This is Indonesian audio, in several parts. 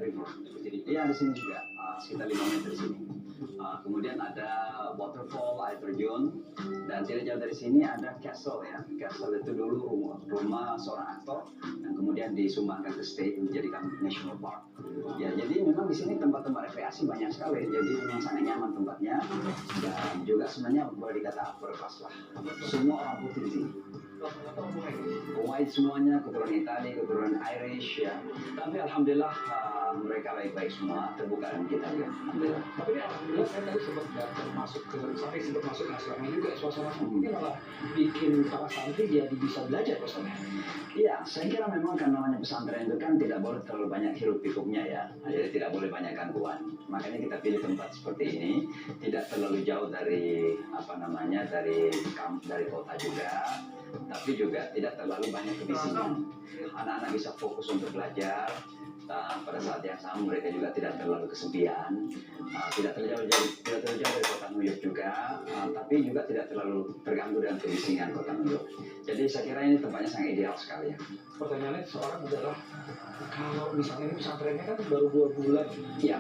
River. Iya di sini juga sekitar 5 meter di sini. Kemudian ada waterfall, air terjun, dan tidak jauh dari sini ada castle ya. Castle itu dulu rumah seorang aktor yang kemudian disumbangkan ke state menjadikan national park. Ya jadi memang di sini tempat-tempat rekreasi banyak sekali. Jadi memang sangat nyaman tempatnya dan juga sebenarnya boleh dikata upper class lah. Semua orang putih di sini. White semuanya, keturunan Italia, keturunan Irish ya. Tapi alhamdulillah mereka baik-baik semua, terbuka dengan kita ya. Alhamdulillah. Tapi ini alhamdulillah saya tadi sempat masuk ke asrama juga, suasana ini malah bikin para santri jadi bisa belajar pasalnya. Iya, saya kira memang kan namanya pesantren itu kan tidak boleh terlalu banyak hiruk pikuknya ya. Jadi tidak boleh banyak gangguan. Makanya kita pilih tempat seperti ini, tidak terlalu jauh dari dari kota juga, tapi juga tidak terlalu banyak kebisingan. Anak-anak bisa fokus untuk belajar. Pada saat yang sama mereka juga tidak terlalu kesepian, tidak terlalu jauh dari kota New York juga, tapi juga tidak terlalu terganggu dengan kebisingan kota New York. Jadi saya kira ini tempatnya sangat ideal sekali ya. Pertanyaannya seorang adalah kalau misalnya ini pesantrennya kan baru 2 bulan. Iya.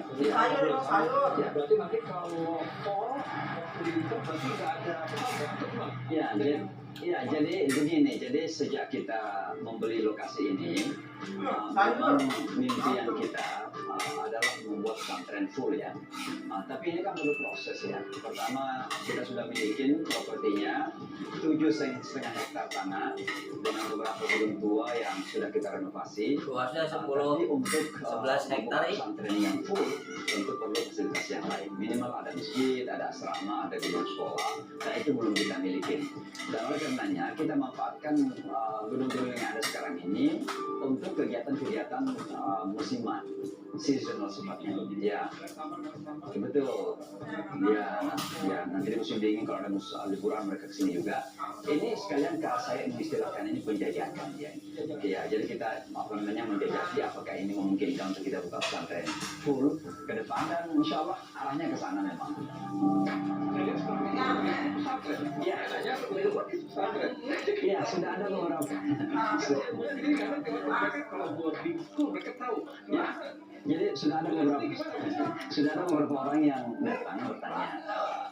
Ya, berarti nanti kalau fall waktu itu berarti nggak ada pesantren atau gimana? Jadi begini, jadi sejak kita membeli lokasi ini, memang mimpian kita adalah membuat pesantren full ya. Tapi ini kan perlu proses ya. Pertama kita sudah memiliki propertinya 7,5 hektar tanah dengan beberapa gedung tua yang sudah kita renovasi. Luasnya 10 Tapi untuk 11 hektar pesantren yang full tentu perlu fasilitas yang lain. Minimal ada masjid, ada asrama, ada gedung sekolah. Nah itu belum kita miliki. Dan oleh karenanya kita manfaatkan gedung-gedung yang ada sekarang ini untuk kegiatan-kegiatan musiman, seasonal sifatnya. Ya, betul. Ya, nanti di musim dingin kalau ada liburan mereka kesini juga. Ini sekalian saya mengistilahkan ini penjajakan ya. Ya, jadi kita menjajaki apakah ini memungkinkan untuk kita buka pesantren full ke depan dan insya Allah arahnya ke sana memang. Iya, sudah ada beberapa. Jadi karena kalau buat di school mereka tahu. Ya, jadi sudah ada beberapa orang yang datang bertanya,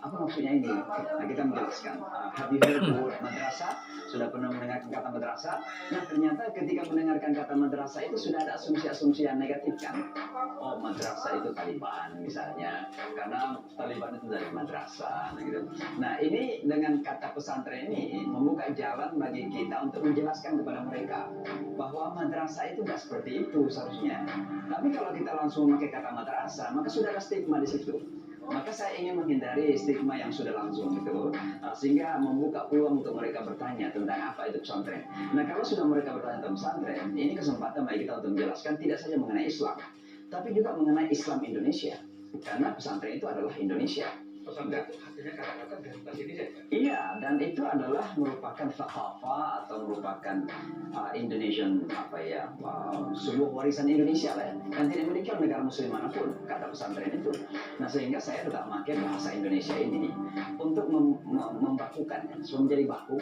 apa maksudnya ini? Nah, kita menjelaskan. Have you heard the word madrasah? Sudah pernah mendengarkan kata madrasah? Nah, ternyata ketika mendengarkan kata madrasah itu sudah ada asumsi-asumsi yang negatif kan? Oh, madrasah itu Taliban misalnya, karena Taliban itu dari madrasah. Gitu. Nah, ini dengan kata pesantren ini membuka jalan bagi kita untuk menjelaskan kepada mereka bahwa madrasah itu tidak seperti itu seharusnya. Tapi kalau kita langsung memakai kata madrasah, maka sudah ada stigma di situ. Maka saya ingin menghindari stigma yang sudah langsung gitu, sehingga membuka peluang untuk mereka bertanya tentang apa itu pesantren. Nah kalau sudah mereka bertanya tentang pesantren, ini kesempatan bagi kita untuk menjelaskan tidak saja mengenai Islam, tapi juga mengenai Islam Indonesia. Karena pesantren itu adalah Indonesia. Pesantren itu artinya kata-kata dari bahasa Indonesia. Iya, dan itu adalah merupakan thaqafah atau merupakan Indonesian sebuah warisan Indonesia lah ya. Dan tidak dimiliki oleh negara muslim manapun kata pesantren itu. Nah sehingga saya tetap memakai bahasa Indonesia ini untuk membakukan, menjadi baku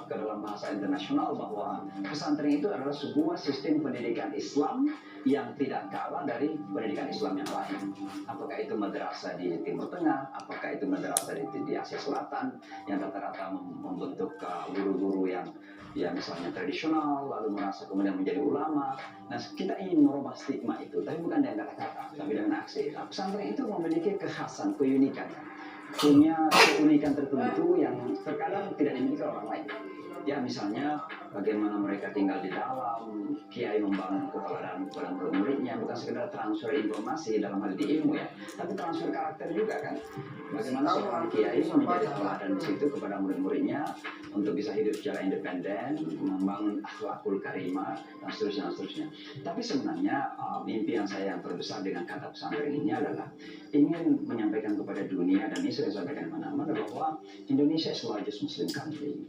ke dalam bahasa internasional bahwa pesantren itu adalah sebuah sistem pendidikan Islam yang tidak kalah dari pendidikan Islam yang lain. Apakah itu madrasah di Timur Tengah, apakah itu madrasah di Asia Selatan yang rata-rata membentuk guru-guru yang misalnya tradisional lalu merasa kemudian menjadi ulama. Nah kita ingin merubah stigma itu, tapi bukan dengan kata-kata, tapi dengan aksi. Nah, pesantren itu memiliki kekhasan, keunikan. Punya keunikan tertentu yang terkadang tidak dimiliki orang lain. Ya misalnya bagaimana mereka tinggal di dalam, kiai membangun keteladanan kepada murid-muridnya, bukan sekedar transfer informasi dalam hal di ilmu ya, tapi transfer karakter juga kan. Bagaimana seorang kiai menjadi teladan di situ kepada murid-muridnya untuk bisa hidup secara independen, membangun akhlakul karimah dan seterusnya. Tapi sebenarnya impian saya yang terbesar dengan kata pesantren ini adalah ingin menyampaikan kepada dunia, dan ini saya sampaikan mana-mana, bahwa Indonesia is the largest Muslim country,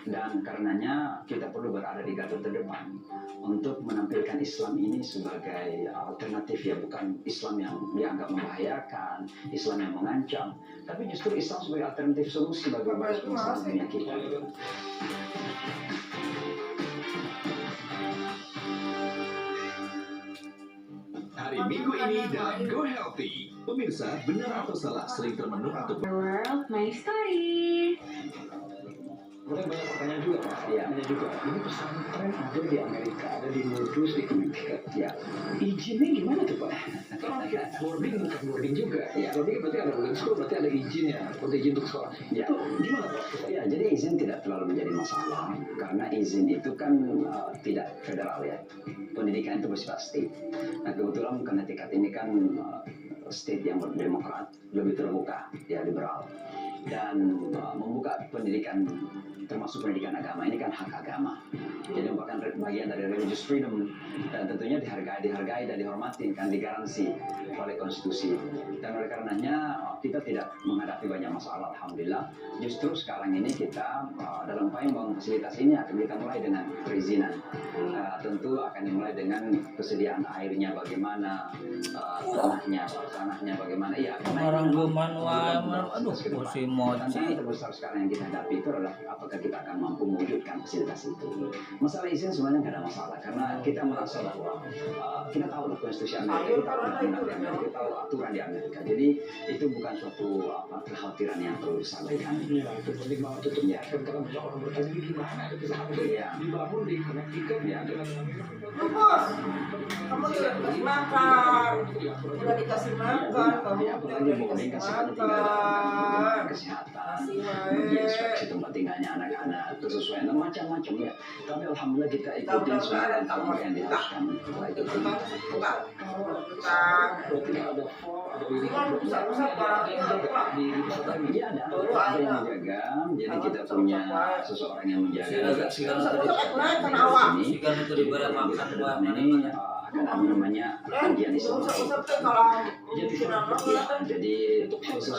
dan karenanya kita perlu berada di garda terdepan untuk menampilkan Islam ini sebagai alternatif ya, bukan Islam yang dianggap membahayakan, Islam yang mengancam, tapi justru Islam sebagai alternatif solusi bagi masalah dunia kita. Hari hari Minggu ini dalam Go Healthy. Pemirsa, benar atau salah sering termenung atau World, my story. Kemudian banyak pertanyaan juga Pak. Iya. Banyak juga. Ini pesantren ada di Amerika, ada di Modus, di Connecticut. Ya, Izinnya gimana tuh Pak? Kalau boarding bukan boarding juga. Iya. Boarding berarti ada boarding school, berarti ada izinnya untuk izin untuk sekolah. Iya. Itu gimana Pak? ya, jadi izin tidak terlalu menjadi masalah karena izin itu kan tidak federal ya. Pendidikan itu bersifat state. Nah kebetulan Connecticut ini kan state yang berdemokrat, lebih terbuka, ya liberal, dan membuka pendidikan termasuk pendidikan agama ini kan hak agama. Jadi merupakan bagian dari religious freedom dan tentunya dihargai dan dihormati kan digaransi oleh konstitusi. Dan oleh karenanya kita tidak menghadapi banyak masalah, alhamdulillah. Justru sekarang ini kita dalam upaya membangun fasilitas ini akan kita mulai dengan perizinan. Tentu akan dimulai dengan kesediaan airnya bagaimana, tanahnya bagaimana. Iya, Orang geman wae, aduh, musim tantangan moci. terbesar sekarang yang kita hadapi itu adalah apakah kita akan mampu mewujudkan fasilitas itu. Masalah izin sebenarnya nggak ada masalah karena kita merasa bahwa kita tahu konstitusi Amerika, kita tahu undang-undang Amerika, kita tahu aturan di Amerika. Jadi itu bukan suatu kekhawatiran yang perlu disampaikan. Iya, itu penting banget tutup. Iya. Karena banyak orang bertanya ini gimana ada pesantren Iya. dibangun di Connecticut, Iya. dengan Bos, kamu tidak dikasih makan, tidak dikasih makan, kamu Ya, tidak apalagi boarding dikasih kan sifatnya tinggal dalam makan. kesehatan, Kasih inspeksi tempat tinggalnya anak-anak, itu sesuai macam-macam ya. Tapi alhamdulillah kita ikutin semua aturan yang diharuskan. Setelah itu Bukan, bukan, bukan. berarti ada fall, ada ini. Cuman pusat-pusat barangnya apa? Di pesantren ini. Iya ada yang menjaga, jadi kita punya seseorang yang menjaga. Pusat-pusat naik kan awak. Sikan itu diberi makan buat Ini akan ada namanya kajian Islam. Pusat-pusat teh kalau Jadi, mungkin anak ya, jadi khusus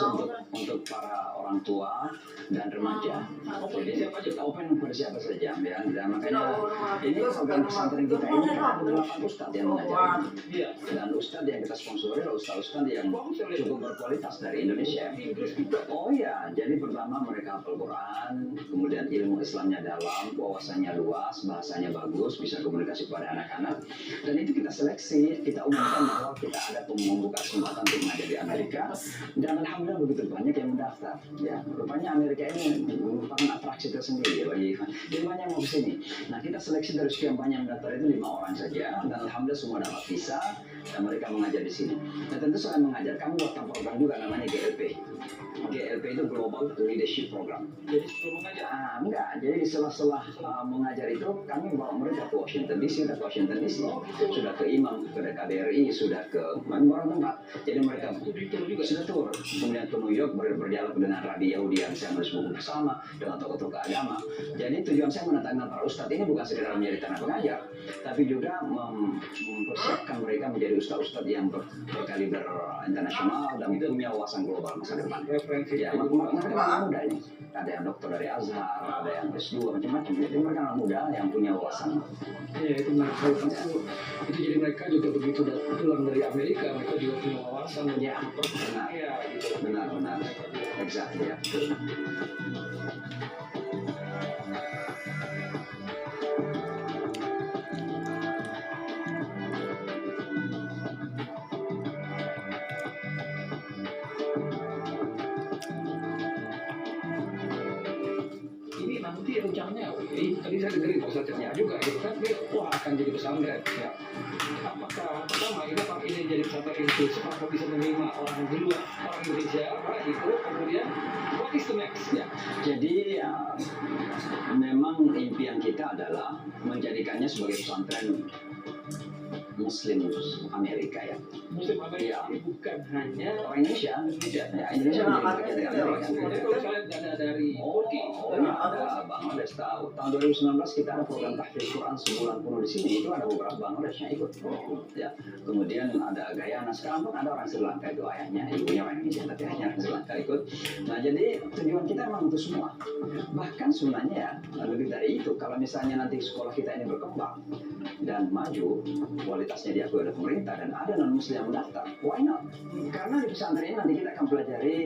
untuk para orang tua dan remaja. Jadi siapa kita open kepada siapa saja ya. Dan makanya ini program pesantren kita ini ada 8 ustadz yang mengajar. Iya. Dan ustadz yang kita sponsori adalah ustadz yang cukup berkualitas dari Indonesia. Oh iya, jadi pertama mereka hafal Quran, kemudian ilmu Islamnya dalam, wawasannya luas, bahasanya bagus, bisa komunikasi kepada anak-anak. Dan itu kita seleksi, kita umumkan bahwa kita ada membuka kesempatan untuk mengajar di Amerika. Dan alhamdulillah begitu banyak yang mendaftar. Ya, rupanya Amerika ini merupakan atraksi tersendiri bagi jadi banyak yang mau ke sini. Nah, kita seleksi dari sekian banyak yang mendaftar itu 5 orang saja, dan alhamdulillah semua dapat visa dan mereka mengajar di sini. Nah, tentu selain mengajar, kami buatkan program juga namanya GLP. GLP itu Global Leadership Program. Jadi sebelum mengajar. Enggak, jadi di sela-sela mengajar itu kami bawa mereka ke Washington DC, sudah ke Imam, ke KBRI, sudah ke beberapa tempat. Jadi mereka sudah tur, kemudian ke New York berdialog dengan Rabi Yahudi yang saya menulis buku bersama dengan tokoh-tokoh agama. Jadi tujuan saya mendatangkan para ustadz ini bukan sekedar menjadi tenaga pengajar, tapi juga mempersiapkan mereka menjadi ustadz-ustadz yang berkaliber internasional dan punya wawasan global masa depan. Ya, mereka anak muda ini. Ada yang dokter dari Azhar, ada yang S2, macam-macam. Jadi mereka anak muda yang punya wawasan. Iya, itu mereka itu jadi mereka juga begitu pulang dari Amerika, mereka juga punya wawasan dan Ya, benar. ya gitu. Benar. Exactly, ya. Ini nanti rencananya, tadi saya dengerin Pak Ustadz juga gitu kan, ini wah akan jadi pesantren. Ya. Apakah pertama ini jadi pesantren inklusif, apakah bisa menerima orang di luar, orang Indonesia, gitu, kemudian what is the next? Ya, jadi memang impian kita adalah menjadikannya sebagai pesantren Muslim Amerika ya. Muslim Amerika Iya. bukan hanya Orang Indonesia menjadi bagian dari Amerika. kalau saya dana dari Turki. Ya, ada Bangladesh tahu. Tahun 2019 kita ada program tahfiz Quran sebulan penuh di sini. Itu ada beberapa Bangladesh yang ikut. Ya, kemudian ada Guyana. Sekarang pun ada orang Sri Lanka itu ayahnya, ibunya orang Indonesia, tapi ayahnya orang Sri Lanka ikut. Nah, jadi tujuan kita memang untuk semua. Bahkan sebenarnya ya, lebih dari itu. Kalau misalnya nanti sekolah kita ini berkembang dan maju, kualitas kualitasnya diakui oleh pemerintah dan ada non-muslim yang mendaftar. Why not? Karena di pesantren ini nanti kita akan pelajari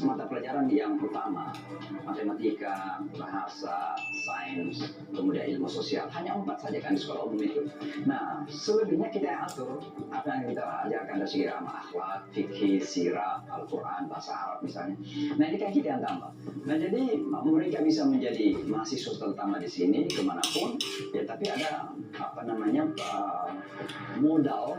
mata pelajaran yang utama, matematika, bahasa, sains, kemudian ilmu sosial. Hanya 4 saja kan di sekolah umum itu. Nah, selebihnya kita yang atur apa yang kita ajarkan dari segi akhlak, fikih, sirah, Al-Quran, bahasa Arab misalnya. Nah, ini kan kita yang tambah. Nah, jadi mereka bisa menjadi mahasiswa terutama di sini kemanapun, ya tapi ada apa namanya modal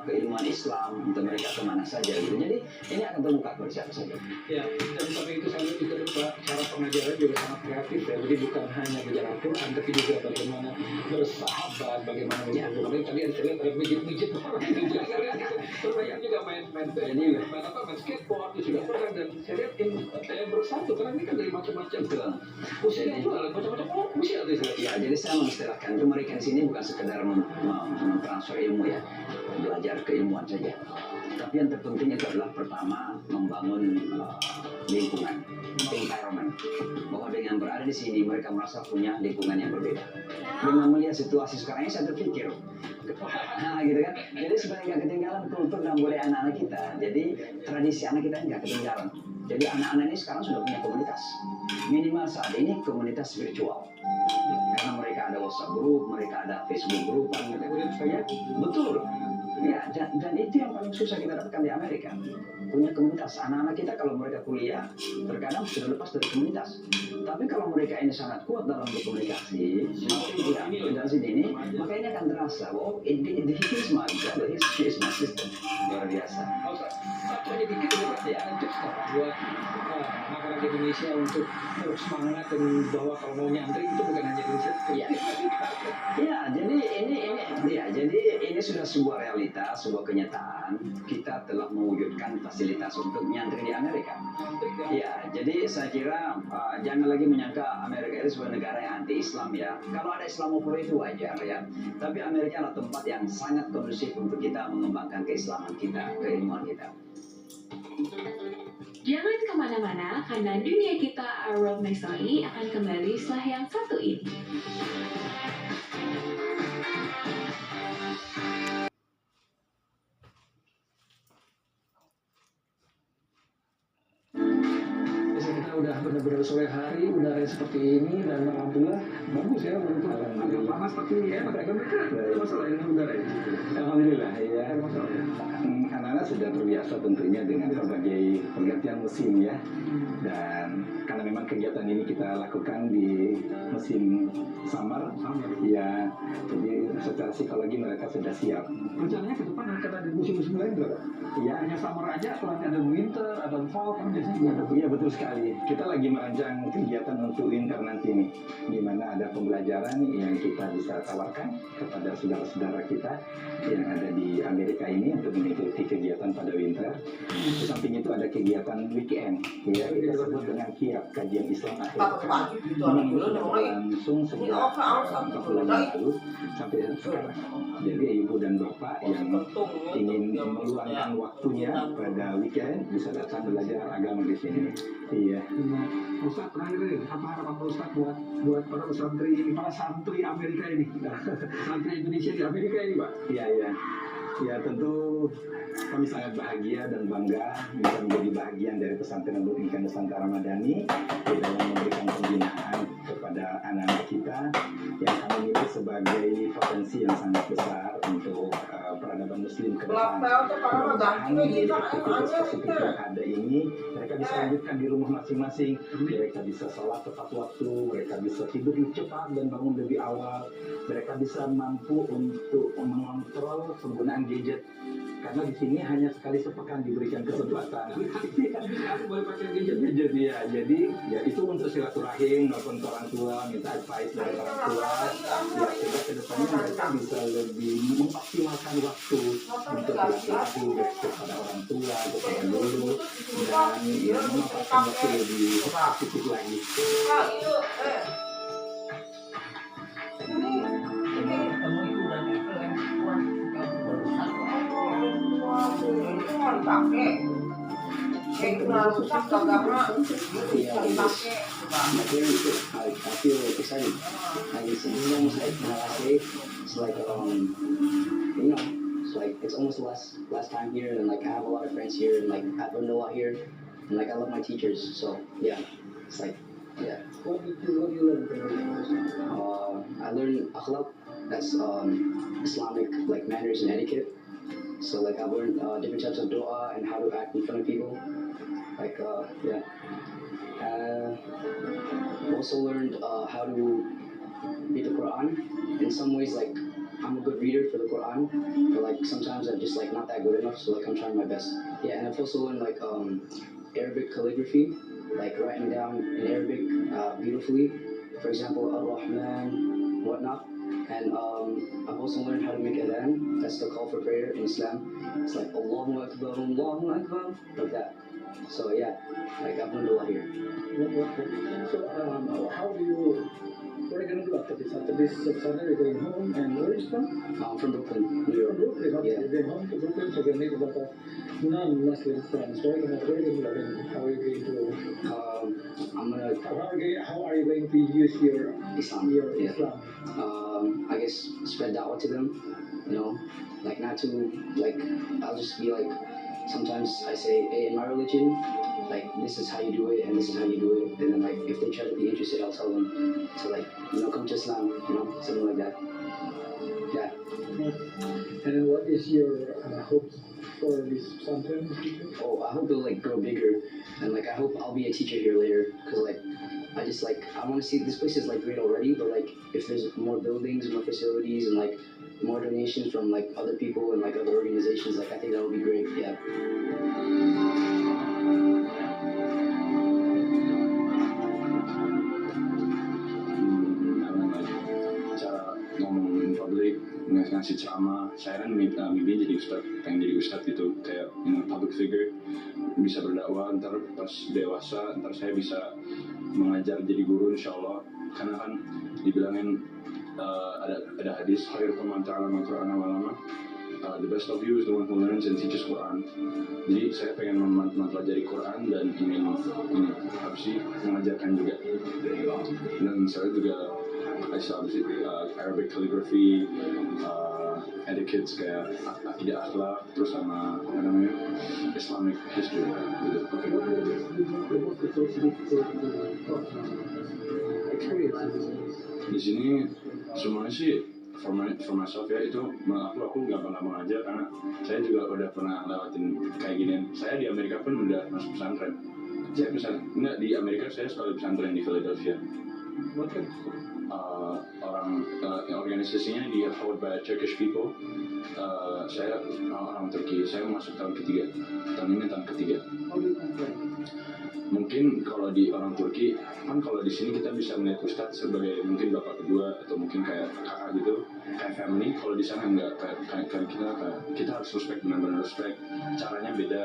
keilmuan Islam untuk mereka kemana saja gitu. Jadi ini akan terbuka kepada siapa saja. Ya, dan sampai itu saya juga cara pengajaran juga sangat kreatif ya. Jadi bukan hanya belajar Al-Quran, tapi juga bagaimana bersahabat, bagaimana bersahabat. Tadi ada lihat ada mijit-mijit orang itu juga. Terbayang juga main skateboard itu juga pernah, dan saya lihat bersatu karena ini kan dari macam-macam usia itu macam-macam usia itu. Ya, jadi saya mengistilahkan itu mereka di sini bukan sekedar mentransfer ilmu ya, belajar keilmuan saja. Tapi yang terpenting itu adalah pertama membangun lingkungan, environment. Bahwa dengan berada di sini mereka merasa punya lingkungan yang berbeda. Dengan melihat situasi sekarang ini saya berpikir, nah gitu kan. Jadi supaya nggak ketinggalan kultur dan budaya anak-anak kita. Jadi tradisi anak kita nggak ketinggalan. Jadi anak-anak ini sekarang sudah punya komunitas. Minimal saat ini komunitas virtual. Karena mereka ada WhatsApp group, mereka ada Facebook group, ya, betul. Ya, dan itu yang paling susah kita dapatkan di Amerika. Punya komunitas. Anak-anak kita kalau mereka kuliah, terkadang sudah lepas dari komunitas. Tapi kalau mereka ini sangat kuat dalam berkomunikasi, dari sini ini, maka ini akan terasa, oh, he is my brother, she is my sister. Luar biasa. Satu aja dikit ya, tips buat anak-anak Indonesia untuk terus semangat dan bahwa kalau mau nyantri itu bukan hanya Indonesia. Ya, jadi ini sudah sebuah realitas, sebuah kenyataan. Kita telah mewujudkan fasilitas untuk nyantri di Amerika. Ya, jadi saya kira jangan lagi menyangka Amerika itu sebuah negara yang anti-Islam ya. Kalau ada Islamophobia itu wajar ya. Tapi Amerika adalah tempat yang sangat kondusif untuk kita mengembangkan keislaman kita, keilmuan kita. Jangan kemana-mana, karena dunia kita Our World My Story akan kembali setelah yang satu ini. Kita udah benar-benar sore hari, udara seperti ini, dan alhamdulillah bagus ya, walaupun agak panas tapi enak ya, mereka ada masalah dengan udara ya. Alhamdulillah ya, anak-anak sudah terbiasa tentunya dengan berbagai pergantian musim ya, dan karena memang kegiatan ini kita lakukan di musim summer ya, jadi secara psikologi mereka sudah siap. Rencananya ke depan akan ada musim-musim lain berapa? Ya, Hanya summer aja atau nanti ada winter, ada fall, kan biasanya juga ada. iya betul sekali. Kita lagi merancang kegiatan untuk winter nanti nih, di mana ada pembelajaran yang kita bisa tawarkan kepada saudara-saudara kita yang ada di Amerika ini untuk mengikuti kegiatan pada winter. Di samping itu ada kegiatan weekend, ya kita sebut dengan KIAP, kajian Islam akhir pekan, langsung sejak 4 bulan lalu sampai sekarang. Jadi ibu dan bapak yang ingin meluangkan waktunya pada weekend bisa datang belajar agama di sini. Iya. Ustaz, terakhir ini, apa harapan Pak Ustaz buat para santri Amerika ini, santri Indonesia di Amerika ini, Pak? Iya, iya. Ya tentu kami sangat bahagia dan bangga bisa menjadi bagian dari pesantren Nurul Ikan Nusantara Madani di dalam memberikan pembinaan kepada anak-anak kita yang kami nilai sebagai potensi yang sangat besar untuk peradaban Muslim ke depan. Mudah-mudahan aktivitas yang ada ini mereka bisa lanjutkan di rumah masing-masing. Mereka bisa sholat tepat waktu, mereka bisa tidur lebih cepat dan bangun lebih awal. Mereka bisa mampu untuk mengontrol penggunaan gadget. Karena di sini hanya sekali sepekan diberikan kesempatan. Boleh pakai gadget. Jadi ya itu untuk silaturahim, nelfon ke orang tua, minta advice dari orang tua. Ya sehingga kedepannya mereka bisa lebih mengoptimalkan waktu untuk silaturahim kepada orang tua, kepada guru, dan ya memanfaatkan waktu lebih positif lagi. Kamu itu udah keren, kurang baru satu. Itu mau dipakai. kayak udah susah ke agama Yeah, dipakai my parents too. I feel excited. Like this is almost like my last day. It's like you know, it's almost the last time here, and like I have a lot of friends here, and like I've learned a lot here, and like I love my teachers. So yeah, it's like yeah. What you learn from your I learned akhlaq. That's Islamic like manners and etiquette. So like I've learned different types of dua and how to act in front of people. Like yeah. Also learned how to read the Quran. In some ways, like I'm a good reader for the Quran, but like sometimes I'm just like not that good enough. So like I'm trying my best. Yeah, and I've also learned like Arabic calligraphy, like writing down in Arabic beautifully. For example, Ar-Rahman, whatnot. And I've also learned how to make adhan. That's the call for prayer in Islam. It's like Allahu Akbar, Allahu Akbar, like that. So yeah, like I've learned a lot here. So how do you? What are you gonna do after this? After this Sunday, you're going home, and where is from? I'm from Brooklyn, New York. Brooklyn. Okay, Yeah. you're going home to Brooklyn, so you're gonna meet a lot of non-Muslim friends, right? And where are you going? How are you going to? I'm gonna How are you going to use your Islam. Yeah. Islam? I guess spread da'wah to them. You know, like not to like. I'll just be like. Sometimes I say, hey, in my religion, like this is how you do it, and this is how you do it. And then like if they try to be interested, I'll tell them to like come to Islam. Something like that. Yeah. And then what is your hopes for this something? Oh, I hope it'll like grow bigger, and like I hope I'll be a teacher here later. Cause like I want to see this place is like great already, but like if there's more buildings, more facilities, and like more donations from like other people and like other organizations, like I think that would be great. Yeah. Cara ngomong in public, ngasih ceramah, saya kan mimpi jadi ustad, pengen jadi ustad gitu, kayak public figure, bisa berdakwah, ntar pas dewasa, ntar saya bisa mengajar jadi guru insya Allah, karena kan dibilangin ada hadis khairukum man ta'allama al-Qur'ana wa 'allama. The best of you is the one who learns and teaches Quran. Jadi saya pengen mempelajari Quran dan ingin apa sih mengajarkan juga. Dan saya juga Arabic calligraphy, etiquette kayak akidah akhlak, terus sama apa namanya Islamic history gitu. Di sini semuanya sih for myself ya, itu aku gampang-gampang aja karena saya juga udah pernah lewatin kayak gini. Saya di Amerika pun udah masuk pesantren. Di Amerika saya sekali pesantren di Philadelphia. Organisasinya di-hold by Turkish people. Saya orang Turki, saya masuk tahun ketiga. Tahun ini tahun ketiga. Mungkin kalau di orang Turki, kan kalau di sini kita bisa melihat ustadz sebagai mungkin bapak kedua atau mungkin kayak kakak gitu, kayak family. Kalau di sana enggak, kayak kita harus respect, benar-benar respect. Caranya beda.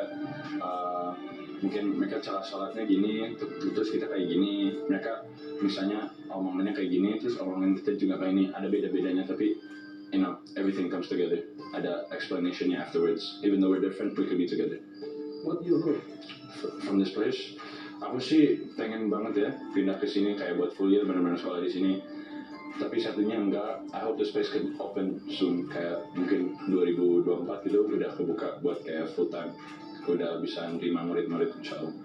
Mungkin mereka cara sholatnya gini, terus kita kayak gini. Mereka misalnya omongannya kayak gini, terus omongan kita juga kayak ini. Ada beda-bedanya, tapi everything comes together. Ada explanationnya afterwards. Even though we're different, we could be together. What do you hope from this place? Aku sih pengen banget ya pindah ke sini kayak buat full year benar-benar sekolah di sini. Tapi satunya enggak. I hope the space can open soon, kayak mungkin 2024 gitu udah kebuka buat kayak full time. Udah bisa nerima murid-murid insyaallah.